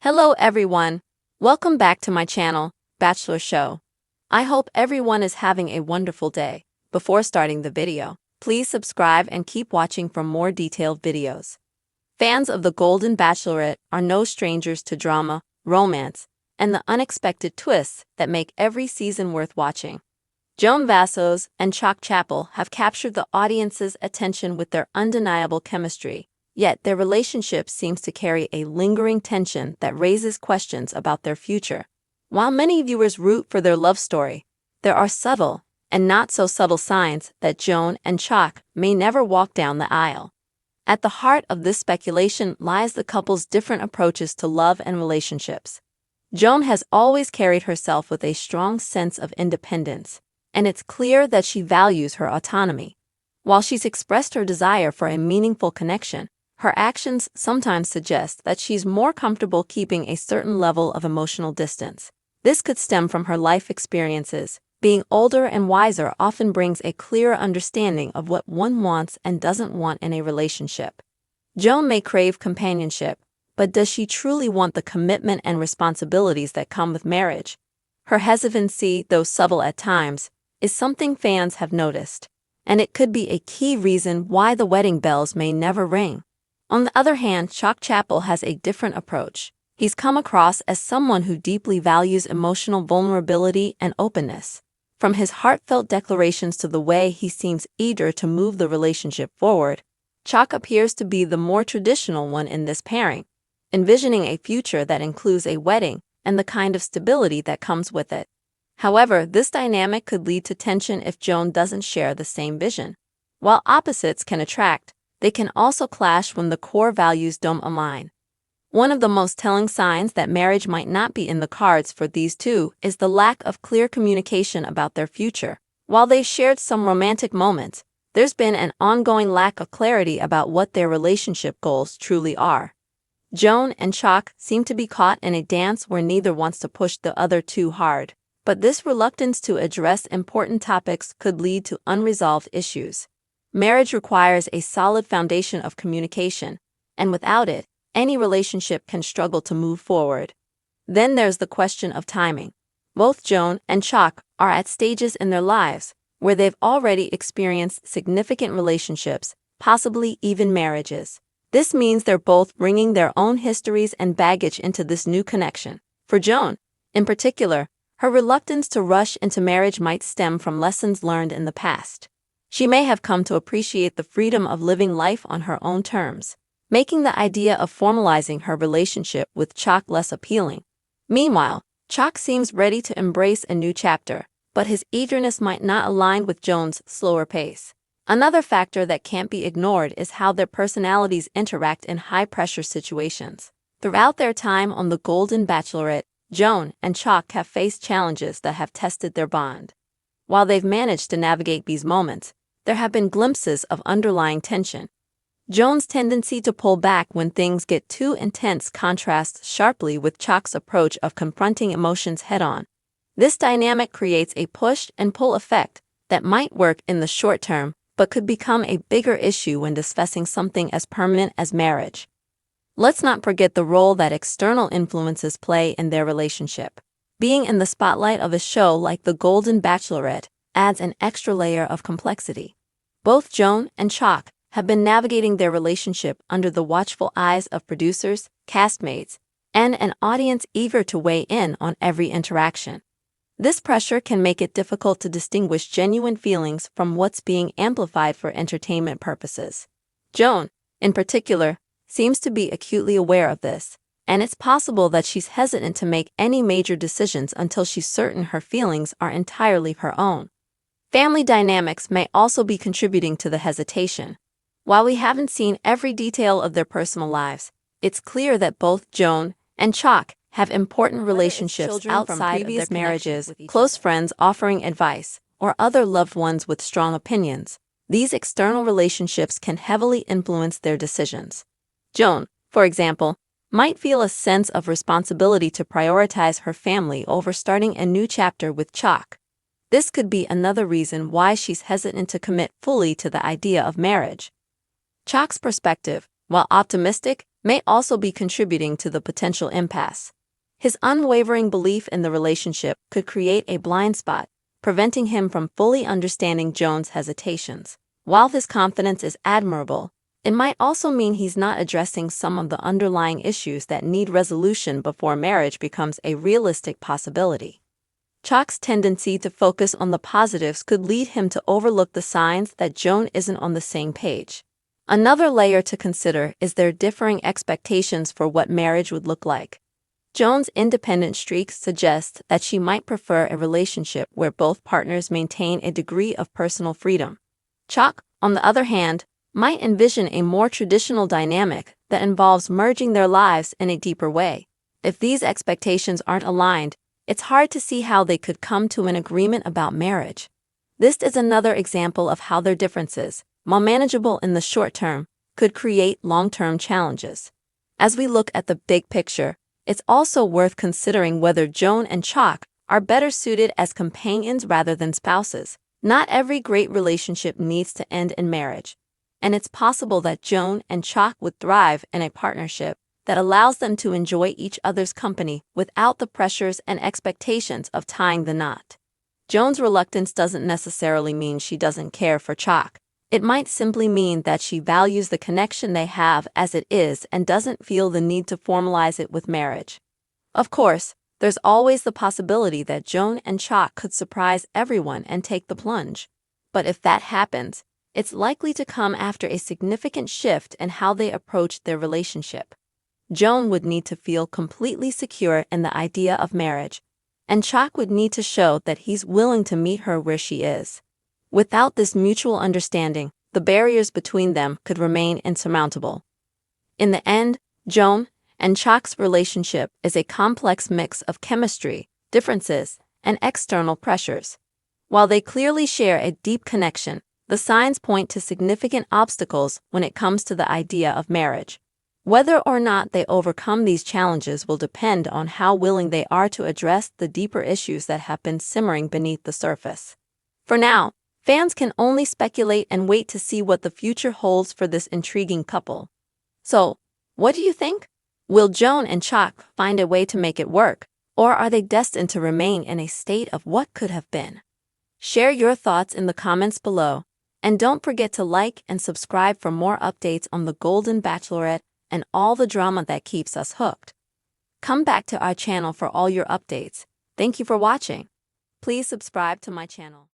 Hello everyone, welcome back to my channel, Bachelor Show. I hope everyone is having a wonderful day. Before starting the video, please subscribe and keep watching for more detailed videos. Fans of the Golden Bachelorette are no strangers to drama, romance, and the unexpected twists that make every season worth watching. Joan Vassos and Chock Chapple have captured the audience's attention with their undeniable chemistry. Yet their relationship seems to carry a lingering tension that raises questions about their future. While many viewers root for their love story, there are subtle and not so subtle signs that Joan and Chock may never walk down the aisle. At the heart of this speculation lies the couple's different approaches to love and relationships. Joan has always carried herself with a strong sense of independence, and it's clear that she values her autonomy. While she's expressed her desire for a meaningful connection, her actions sometimes suggest that she's more comfortable keeping a certain level of emotional distance. This could stem from her life experiences. Being older and wiser often brings a clearer understanding of what one wants and doesn't want in a relationship. Joan may crave companionship, but does she truly want the commitment and responsibilities that come with marriage? Her hesitancy, though subtle at times, is something fans have noticed, and it could be a key reason why the wedding bells may never ring. On the other hand, Chock Chapple has a different approach. He's come across as someone who deeply values emotional vulnerability and openness. From his heartfelt declarations to the way he seems eager to move the relationship forward, Chock appears to be the more traditional one in this pairing, envisioning a future that includes a wedding and the kind of stability that comes with it. However, this dynamic could lead to tension if Joan doesn't share the same vision. While opposites can attract, they can also clash when the core values don't align. One of the most telling signs that marriage might not be in the cards for these two is the lack of clear communication about their future. While they've shared some romantic moments, there's been an ongoing lack of clarity about what their relationship goals truly are. Joan and Chock seem to be caught in a dance where neither wants to push the other too hard, but this reluctance to address important topics could lead to unresolved issues. Marriage requires a solid foundation of communication, and without it, any relationship can struggle to move forward. Then there's the question of timing. Both Joan and Chock are at stages in their lives where they've already experienced significant relationships, possibly even marriages. This means they're both bringing their own histories and baggage into this new connection. For Joan, in particular, her reluctance to rush into marriage might stem from lessons learned in the past. She may have come to appreciate the freedom of living life on her own terms, making the idea of formalizing her relationship with Chock less appealing. Meanwhile, Chock seems ready to embrace a new chapter, but his eagerness might not align with Joan's slower pace. Another factor that can't be ignored is how their personalities interact in high-pressure situations. Throughout their time on the Golden Bachelorette, Joan and Chock have faced challenges that have tested their bond. While they've managed to navigate these moments, there have been glimpses of underlying tension. Joan's tendency to pull back when things get too intense contrasts sharply with Chock's approach of confronting emotions head-on. This dynamic creates a push and pull effect that might work in the short term, but could become a bigger issue when discussing something as permanent as marriage. Let's not forget the role that external influences play in their relationship. Being in the spotlight of a show like The Golden Bachelorette adds an extra layer of complexity. Both Joan and Chock have been navigating their relationship under the watchful eyes of producers, castmates, and an audience eager to weigh in on every interaction. This pressure can make it difficult to distinguish genuine feelings from what's being amplified for entertainment purposes. Joan, in particular, seems to be acutely aware of this, and it's possible that she's hesitant to make any major decisions until she's certain her feelings are entirely her own. Family dynamics may also be contributing to the hesitation. While we haven't seen every detail of their personal lives, it's clear that both Joan and Chock have important relationships outside of previous marriages, close friends offering advice, or other loved ones with strong opinions. These external relationships can heavily influence their decisions. Joan, for example, might feel a sense of responsibility to prioritize her family over starting a new chapter with Chock. This could be another reason why she's hesitant to commit fully to the idea of marriage. Chock's perspective, while optimistic, may also be contributing to the potential impasse. His unwavering belief in the relationship could create a blind spot, preventing him from fully understanding Joan's hesitations. While this confidence is admirable, it might also mean he's not addressing some of the underlying issues that need resolution before marriage becomes a realistic possibility. Chock's tendency to focus on the positives could lead him to overlook the signs that Joan isn't on the same page. Another layer to consider is their differing expectations for what marriage would look like. Joan's independent streak suggests that she might prefer a relationship where both partners maintain a degree of personal freedom. Chock, on the other hand, might envision a more traditional dynamic that involves merging their lives in a deeper way. If these expectations aren't aligned, it's hard to see how they could come to an agreement about marriage. This is another example of how their differences, while manageable in the short term, could create long-term challenges. As we look at the big picture, it's also worth considering whether Joan and Chock are better suited as companions rather than spouses. Not every great relationship needs to end in marriage, and it's possible that Joan and Chock would thrive in a partnership that allows them to enjoy each other's company without the pressures and expectations of tying the knot. Joan's reluctance doesn't necessarily mean she doesn't care for Chock. It might simply mean that she values the connection they have as it is and doesn't feel the need to formalize it with marriage. Of course, there's always the possibility that Joan and Chock could surprise everyone and take the plunge. But if that happens, it's likely to come after a significant shift in how they approach their relationship. Joan would need to feel completely secure in the idea of marriage, and Chock would need to show that he's willing to meet her where she is. Without this mutual understanding, the barriers between them could remain insurmountable. In the end, Joan and Chock's relationship is a complex mix of chemistry, differences, and external pressures. While they clearly share a deep connection, the signs point to significant obstacles when it comes to the idea of marriage. Whether or not they overcome these challenges will depend on how willing they are to address the deeper issues that have been simmering beneath the surface. For now, fans can only speculate and wait to see what the future holds for this intriguing couple. So, what do you think? Will Joan and Chock find a way to make it work, or are they destined to remain in a state of what could have been? Share your thoughts in the comments below, and don't forget to like and subscribe for more updates on the Golden Bachelorette and all the drama that keeps us hooked. Come back to our channel for all your updates. Thank you for watching. Please subscribe to my channel.